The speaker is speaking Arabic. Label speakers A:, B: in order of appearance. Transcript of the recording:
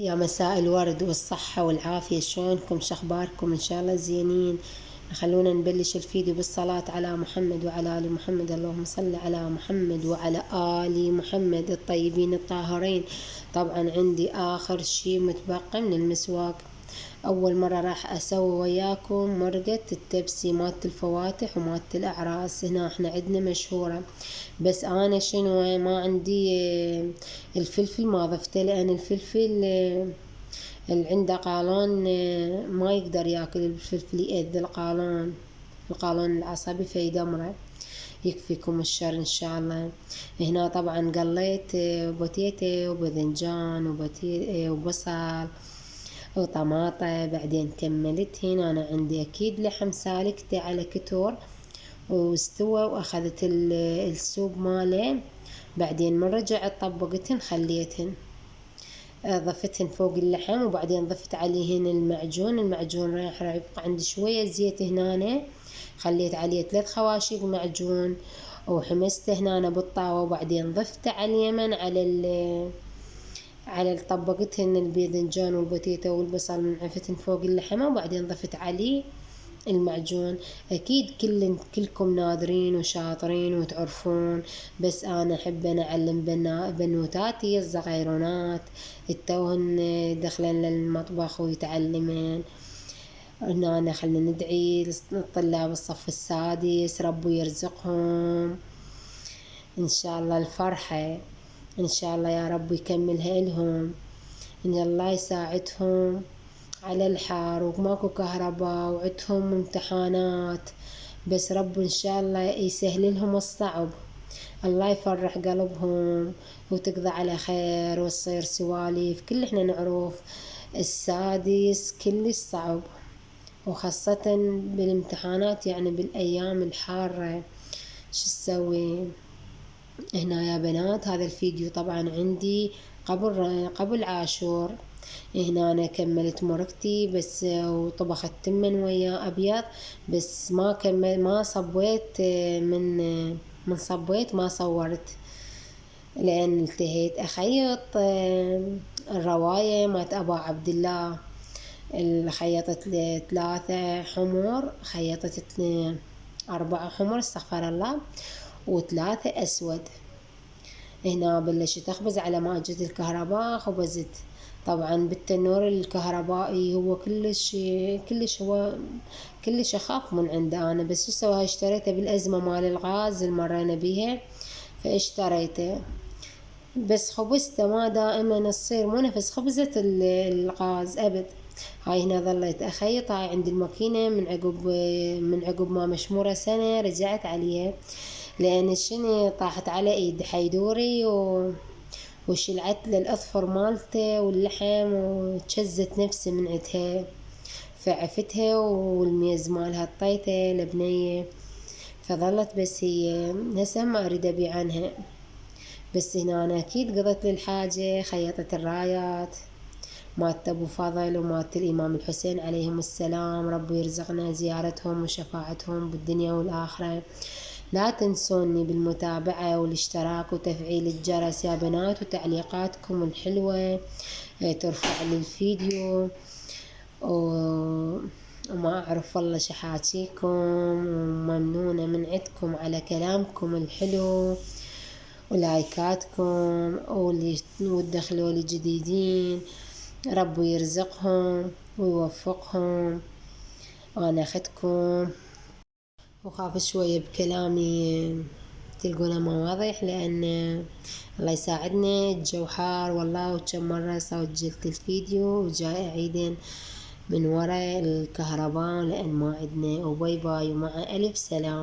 A: يا مساء الورد والصحة والعافية، شلونكم؟ شخباركم؟ إن شاء الله زينين. خلونا نبلش الفيديو بالصلاة على محمد وعلى آل محمد. اللهم صل على محمد وعلى آل محمد الطيبين الطاهرين. طبعا عندي آخر شي متبقي من المسواق. أول مرة راح أسوي وياكم مرقة التبسي مالت الفواتح ومالت الأعراس. هنا احنا عندنا مشهورة، بس أنا شنو ما عندي الفلفل ما ضفته، لأن الفلفل اللي عنده قولون ما يقدر ياكل الفلفل، يأذي القولون العصبي فيدمره. يكفيكم الشر إن شاء الله. هنا طبعا قليت بوتيتة وباذنجان وبصل وطماطة. بعدين كملت هنا أنا عندي أكيد لحم سالكته على كتور واستوى وأخذت السوب ماله. بعدين من رجعت طبقتهن خليتهن، ضفتهن فوق اللحم، وبعدين ضفت عليهن المعجون راح يبقى عندي شوية زيت هنا، خليت عليه 3 خواشق معجون وحمسته هنا بالطاوة. وبعدين ضفت على اليمن على طبقتهن الباذنجان والبوتيتو والبصل منعفتهن فوق اللحمة، وبعدين ضفت عليه المعجون. أكيد كلكم ناظرين وشاطرين وتعرفون، بس أنا أحب أعلم بنوتاتي الصغيرونات التوهن دخلن للمطبخ ويتعلمين. هنا خلنا ندعي للطلاب الصف السادس، ربو يرزقهم إن شاء الله الفرحة، إن شاء الله يا رب يكملها لهم، إن الله يساعدهم على الحار وماكو كهرباء وعدهم امتحانات، بس رب إن شاء الله يسهل لهم الصعب، الله يفرح قلبهم وتقضى على خير وتصير سواليف. كل احنا نعرف السادس كلش صعب، وخاصة بالامتحانات، يعني بالأيام الحارة شو تسوي. هنا يا بنات هذا الفيديو طبعا عندي قبل عاشور. هنا أنا كملت مرقتي بس وطبخت تمن ويا أبيض، بس ما صبيت من صبيت ما صورت، لأن التهيت أخيط الرواية مات أبا عبد الله. خيطت 3 حمر، خيطت 4 حمر استغفر الله، و3 أسود. هنا بلشت أخبز على ما أجت الكهرباء. خبزت طبعا بالتنور الكهربائي، هو كلش أخاف من عنده أنا، بس سوى اشتريته بالأزمة مال الغاز اللي مرينا بيها فاشتريته. بس خبزته ما دائما تصير مو نفس خبزة الغاز أبد. هاي هنا ظليت أخيط. هاي عند الماكينة من عقب ما مشمورة سنة رجعت عليها، لأن شنو طاحت على ايد حيدوري وشلعت للأظفر مالته واللحم وتشزت نفسي من عدها، فعفتها والميز مالها طيته لبنية، فظلت بس هي هسه ما أريد أبيع عنها. بس هنا أنا أكيد قضيت للحاجة. خيطت الرايات مالت أبو فضل ومالت الإمام الحسين عليهم السلام، ربي يرزقنا زيارتهم وشفاعتهم بالدنيا والآخرة. لا تنسوني بالمتابعة والاشتراك وتفعيل الجرس يا بنات، وتعليقاتكم الحلوة ترفع لي الفيديو، وما أعرف والله شحاتيكم، وممنونة من عندكم على كلامكم الحلو ولايكاتكم وتدخلوا لي جديدين. ربو يرزقهم ويوفقهم. وأنا أخذكم وخاف شوية بكلامي تلقونه ما واضح، لأن الله يساعدنا الجو حار والله. وكم مرة سجلت الفيديو وجاي أعيدين من وراء الكهرباء، لأن ما عندنا. وباي باي ومع ألف سلام.